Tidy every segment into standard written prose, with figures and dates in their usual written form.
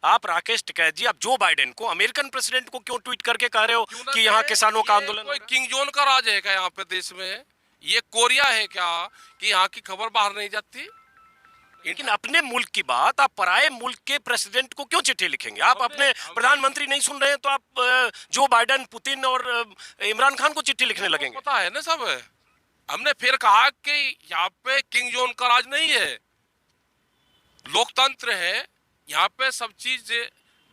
आप राकेश टिकैत जी, आप Joe Biden को, अमेरिकन प्रेसिडेंट को क्यों ट्वीट करके कह रहे हो कि यहाँ किसानों का आंदोलन? कोई किंग जोन का राज है क्या यहाँ पे देश में? ये कोरिया है क्या कि यहाँ की खबर बाहर नहीं जाती? लेकिन अपने मुल्क की बात आप पराये मुल्क के प्रेसिडेंट को क्यों चिट्ठी लिखेंगे? आप अपने प्रधानमंत्री नहीं सुन रहे हैं तो आप जो बाइडेन, पुतिन और इमरान खान को चिट्ठी लिखने लगेंगे? पता है ना सब। हमने फिर कहा कि यहाँ पे किंग जोन का राज नहीं है, लोकतंत्र है। यहाँ पे सब चीज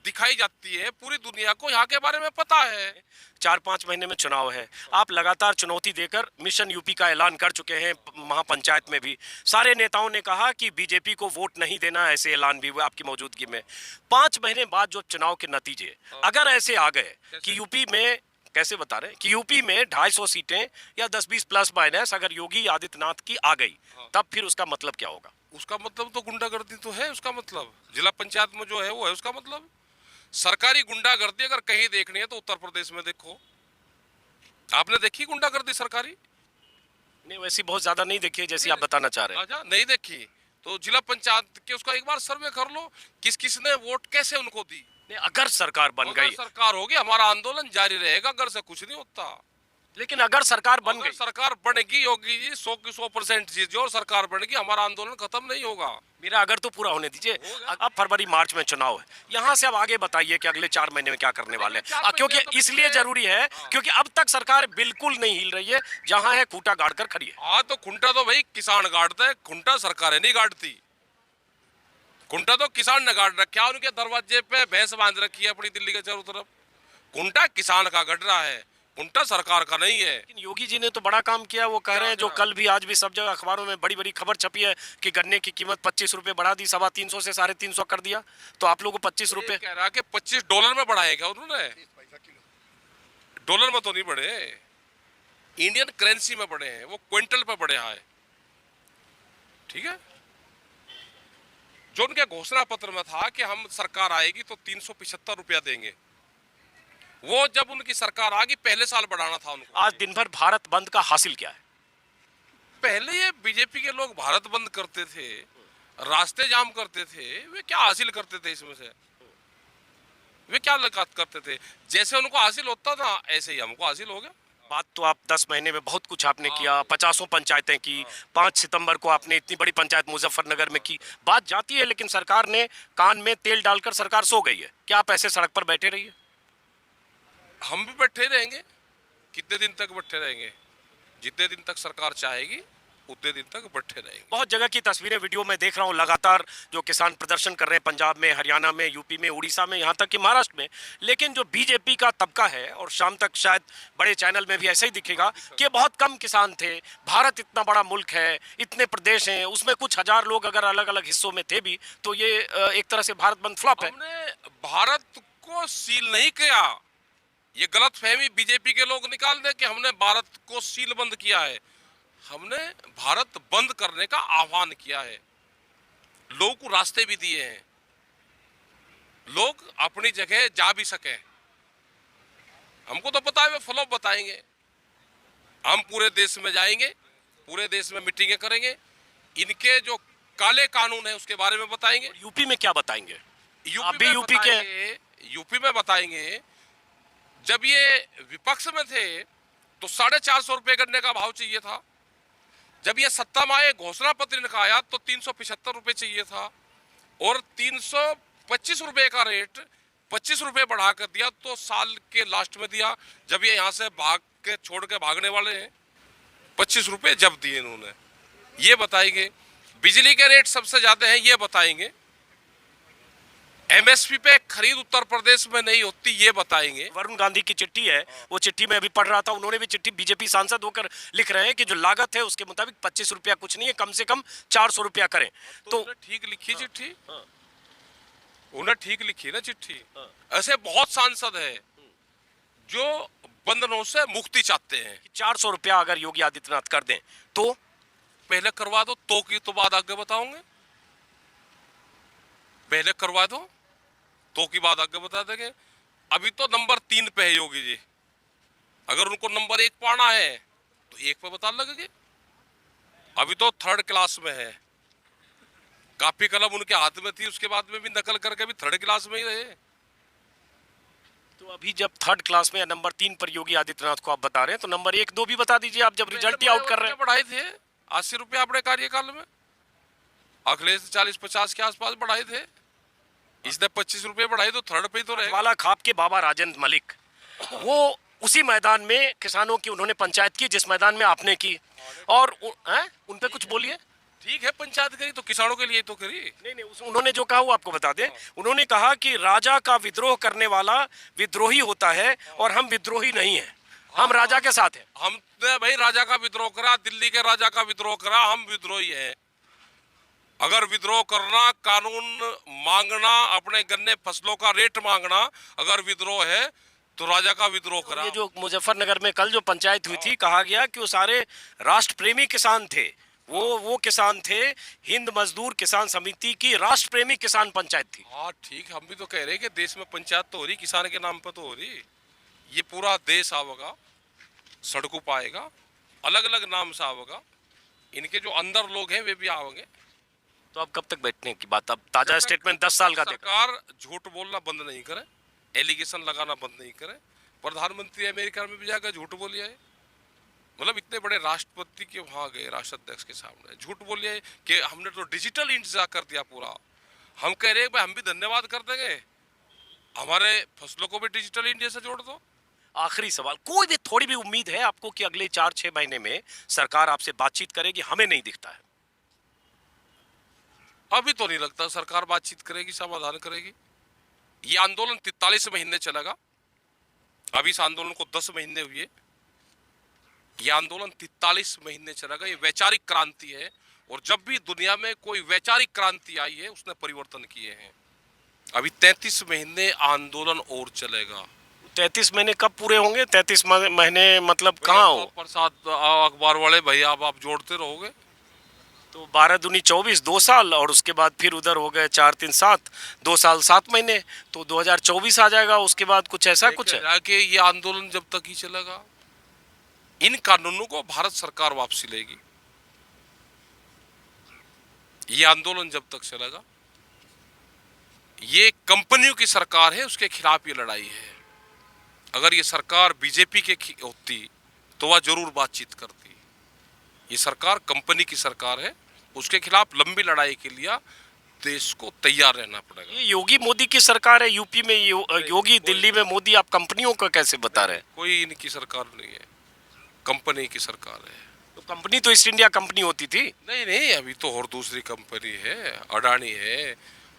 दिखाई जाती है, पूरी दुनिया को यहाँ के बारे में पता है। 4-5 महीने में चुनाव है, आप लगातार चुनौती देकर मिशन यूपी का ऐलान कर चुके हैं। महापंचायत में भी सारे नेताओं ने कहा कि बीजेपी को वोट नहीं देना, ऐसे ऐलान भी हुए आपकी मौजूदगी में। 5 महीने बाद जो चुनाव के नतीजे अगर ऐसे आ गए कि यूपी में, कैसे बता रहे हैं कि यूपी में 250 सीटें या 10-20 प्लस माइनस अगर योगी आदित्यनाथ की आ गई, तब फिर उसका मतलब क्या होगा? उसका मतलब तो गुंडागर्दी तो है। उसका मतलब जिला पंचायत में जो है वो है उसका मतलब सरकारी गुंडागर्दी। अगर कहीं देखनी है तो उत्तर प्रदेश में देखो। आपने देखी गुंडागर्दी सरकारी? नहीं, वैसी बहुत ज्यादा नहीं देखी जैसी आप बताना चाह रहे हैं। नहीं देखी तो जिला पंचायत के उसका एक बार सर्वे कर लो, किस किस ने वोट कैसे उनको दी। नहीं, अगर सरकार बन गई, सरकार होगी, हमारा आंदोलन जारी रहेगा, अगर से कुछ नहीं होता। लेकिन अगर सरकार बन गई, सरकार बनेगी योगी जी 100 की 100% जीत और सरकार बनेगी, हमारा आंदोलन खत्म नहीं होगा। मेरा अगर तो पूरा होने दीजिए। अब फरवरी मार्च में चुनाव है, यहाँ से अब आगे बताइए कि अगले 4 महीने में क्या करने वाले हैं, क्योंकि इसलिए जरूरी है क्योंकि अब तक सरकार बिल्कुल नहीं हिल रही है, जहाँ है खूंटा गाड़ कर खड़ी है। हाँ तो खूंटा तो भाई किसान गाड़ता है, खूंटा सरकार नहीं गाड़ती। खूंटा तो किसान ने गाड़ रखा है, उनके दरवाजे पे भैंस बांध रखी है अपनी दिल्ली के चारों तरफ। खूंटा किसान का गढ़ रहा है, खूंटा सरकार का नहीं है। लेकिन योगी जी ने तो बड़ा काम किया। वो कह रहे हैं, जो कल भी आज भी सब जगह अखबारों में बड़ी बड़ी खबर छपी है कि गन्ने की कीमत 25 रुपए बढ़ा दी, 350 से 350 कर दिया। तो आप लोगों को 25 रुपए कह रहा कि $25 में बढ़ाए क्या उन्होंने? डॉलर में तो नहीं बढ़े, इंडियन करेंसी में बढ़े हैं, वो क्विंटल पे बढ़े हैं। ठीक है, जो उनके घोषणा पत्र में था कि हम सरकार आएगी तो 375 रुपया देंगे, वो जब उनकी सरकार आ गई पहले साल बढ़ाना था उनको। आज दिन भर भारत बंद का हासिल क्या है? पहले ये बीजेपी के लोग भारत बंद करते थे, रास्ते जाम करते थे, वे क्या हासिल करते थे इसमें से? वे क्या लगात करते थे? जैसे उनको हासिल होता था ऐसे ही हमको हासिल हो गया। बात तो आप 10 महीने में बहुत कुछ आपने किया, 50 पंचायतें की, 5 सितंबर को आपने इतनी बड़ी पंचायत मुजफ्फरनगर में की। बात जाती है, लेकिन सरकार ने कान में तेल डालकर सरकार सो गई है। क्या आप ऐसे सड़क पर बैठे रहिए? हम भी बैठे रहेंगे। कितने दिन तक बैठे रहेंगे? जितने दिन तक सरकार चाहेगी उतने दिन तक बैठे रहेंगे। बहुत जगह की तस्वीरें वीडियो में देख रहा हूँ, लगातार जो किसान प्रदर्शन कर रहे हैं, पंजाब में, हरियाणा में, यूपी में, उड़ीसा में, यहाँ तक कि महाराष्ट्र में। लेकिन जो बीजेपी का तबका है, और शाम तक शायद बड़े चैनल में भी ऐसा ही दिखेगा कि बहुत कम किसान थे। भारत इतना बड़ा मुल्क है, इतने प्रदेश हैं, उसमें कुछ हजार लोग अगर अलग अलग हिस्सों में थे भी, तो ये एक तरह से भारत बंद फ्लॉप है। हमने भारत को सील नहीं किया। ये गलत फहमी बीजेपी के लोग निकाल दे कि हमने भारत को सील बंद किया है। हमने भारत बंद करने का आह्वान किया है, लोगों को रास्ते भी दिए हैं, लोग अपनी जगह जा भी सके। हमको तो पता है वे फ्लॉप बताएंगे। हम पूरे देश में जाएंगे, पूरे देश में मीटिंगें करेंगे, इनके जो काले कानून है उसके बारे में बताएंगे। यूपी में क्या बताएंगे? यूपी में बताएंगे। जब ये विपक्ष में थे तो 450 रुपए गन्ने का भाव चाहिए था। जब ये सत्ता में आए, घोषणा पत्र इनका आया तो 375 रुपए चाहिए था, और 325 रुपए का रेट 25 रुपए बढ़ा कर दिया तो साल के लास्ट में दिया। जब ये यहाँ से भाग के छोड़ के भागने वाले हैं, 25 रुपए जब दिए इन्होंने, ये बताएंगे। बिजली के रेट सबसे ज्यादा हैं, ये बताएंगे। एमएसपी पे खरीद उत्तर प्रदेश में नहीं होती, ये बताएंगे। वरुण गांधी की चिट्ठी है, वो चिट्ठी में अभी पढ़ रहा था, उन्होंने भी चिट्ठी बीजेपी सांसद होकर लिख रहे हैं कि जो लागत है उसके मुताबिक 25 रुपया कुछ नहीं है, कम से कम 400 रुपया करें। तो ठीक लिखी चिट्ठी, उन्हें ठीक लिखी ना चिट्ठी। ऐसे बहुत सांसद है जो बंधनों से मुक्ति चाहते हैं। 400 रुपया अगर योगी आदित्यनाथ कर दें तो पहले करवा दो, तो की तो बात आगे बताऊंगे। पहले करवा दो तो की बात आगे बता देंगे। अभी तो नंबर 3 पे है योगी जी, अगर उनको नंबर 1 पाना है तो 1 पे बता लगेंगे। अभी तो 3rd क्लास में है, कॉपी कलम उनके हाथ में थी, उसके बाद में भी नकल करके भी थर्ड क्लास में ही रहे। तो अभी जब थर्ड क्लास में या नंबर 3 पर योगी आदित्यनाथ को आप बता रहे हैं, तो नंबर 1 2 भी बता दीजिए आप, जब रिजल्ट ही आउट कर रहे हैं। बढ़ाए थे 80 रुपए अपने कार्यकाल में, अखिलेश 40-50 के आसपास बढ़ाए थे, इसने 25 रुपए बढ़ाए, तो थर्ड पे ही तो रहे। वाला खाप के बाबा राजेंद्र मलिक, वो उसी मैदान में किसानों की उन्होंने पंचायत की जिस मैदान में आपने की, और उन पे कुछ बोलिए। ठीक है, पंचायत करी तो किसानों के लिए तो करी। नहीं नहीं, उन्होंने जो कहा वो आपको बता दें। उन्होंने कहा कि राजा का विद्रोह करने वाला विद्रोही होता है और हम विद्रोही नहीं है, हम राजा के साथ हैं। हमने भाई राजा का विद्रोह करा, दिल्ली के राजा का विद्रोह करा, हम विद्रोही हैं। अगर विद्रोह करना, कानून मांगना, अपने गन्ने फसलों का रेट मांगना अगर विद्रोह है तो राजा का विद्रोह करा। ये जो मुजफ्फरनगर में कल जो पंचायत हुई थी, कहा गया कि वो सारे राष्ट्र प्रेमी किसान थे, वो किसान थे, हिंद मजदूर किसान समिति की राष्ट्र प्रेमी किसान पंचायत थी। हाँ ठीक, हम भी तो कह रहे हैं कि देश में पंचायत तो हो रही, किसान के नाम पर तो हो रही। ये पूरा देश आवेगा, सड़कों पाएगा, अलग अलग नाम से आवेगा, इनके जो अंदर लोग हैं वे भी आवेंगे। तो अब कब तक बैठने की बात? अब ताजा स्टेटमेंट 10 साल का देखा। सरकार झूठ बोलना बंद नहीं करे, एलिगेशन लगाना बंद नहीं करे। प्रधानमंत्री अमेरिका में भी जाकर झूठ बोलिए, मतलब इतने बड़े राष्ट्रपति के वहां गए, राष्ट्राध्यक्ष के सामने झूठ बोलिए कि हमने तो डिजिटल इंडिया कर दिया पूरा। हम कह रहे हैं भाई हम भी धन्यवाद कर देंगे, हमारे फसलों को भी डिजिटल इंडिया से जोड़ दो। आखिरी सवाल, कोई भी थोड़ी भी उम्मीद है आपको कि अगले 4-6 महीने में सरकार आपसे बातचीत करेगी? हमें नहीं दिखता है। अभी तो नहीं लगता सरकार बातचीत करेगी, समाधान करेगी। ये आंदोलन 43 महीने चलेगा, अभी इस आंदोलन को 10 महीने हुए। ये आंदोलन 43 महीने चलेगा। ये वैचारिक क्रांति है, और जब भी दुनिया में कोई वैचारिक क्रांति आई है उसने परिवर्तन किए हैं। अभी 33 महीने आंदोलन और चलेगा। 33 महीने कब पूरे होंगे? 33 महीने मतलब कहाँ हो? प्रसाद अखबार वाले भैया, आप जोड़ते रहोगे तो 12 दूनी 24, 2 साल, और उसके बाद फिर उधर हो गए 4 3 7, 2 साल 7 महीने, तो 2024 आ जाएगा। उसके बाद कुछ ऐसा कुछ है कि ये आंदोलन जब तक ही चलेगा, इन कानूनों को भारत सरकार वापसी लेगी। ये आंदोलन जब तक चलेगा, ये कंपनियों की सरकार है, उसके खिलाफ ये लड़ाई है। अगर ये सरकार बीजेपी के होती तो वह जरूर बातचीत करती। ये सरकार कंपनी की सरकार है, उसके खिलाफ लंबी लड़ाई के लिए देश को तैयार रहना पड़ेगा। ये योगी मोदी की सरकार है यूपी में, योगी दिल्ली में, मोदी, आप कंपनियों को कैसे बता रहे हैं? कोई इनकी सरकार नहीं है, कंपनी की सरकार है। तो कंपनी तो ईस्ट इंडिया कंपनी होती थी। नहीं नहीं, अभी तो और दूसरी कंपनी है, अडानी है,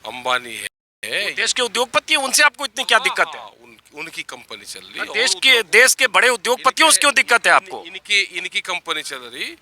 अंबानी है। देश के उद्योगपति, उनसे आपको इतनी क्या दिक्कत है? उनकी कंपनी चल रही है। देश के बड़े उद्योगपतियों से क्यों दिक्कत है आपको? इनकी कंपनी चल रही,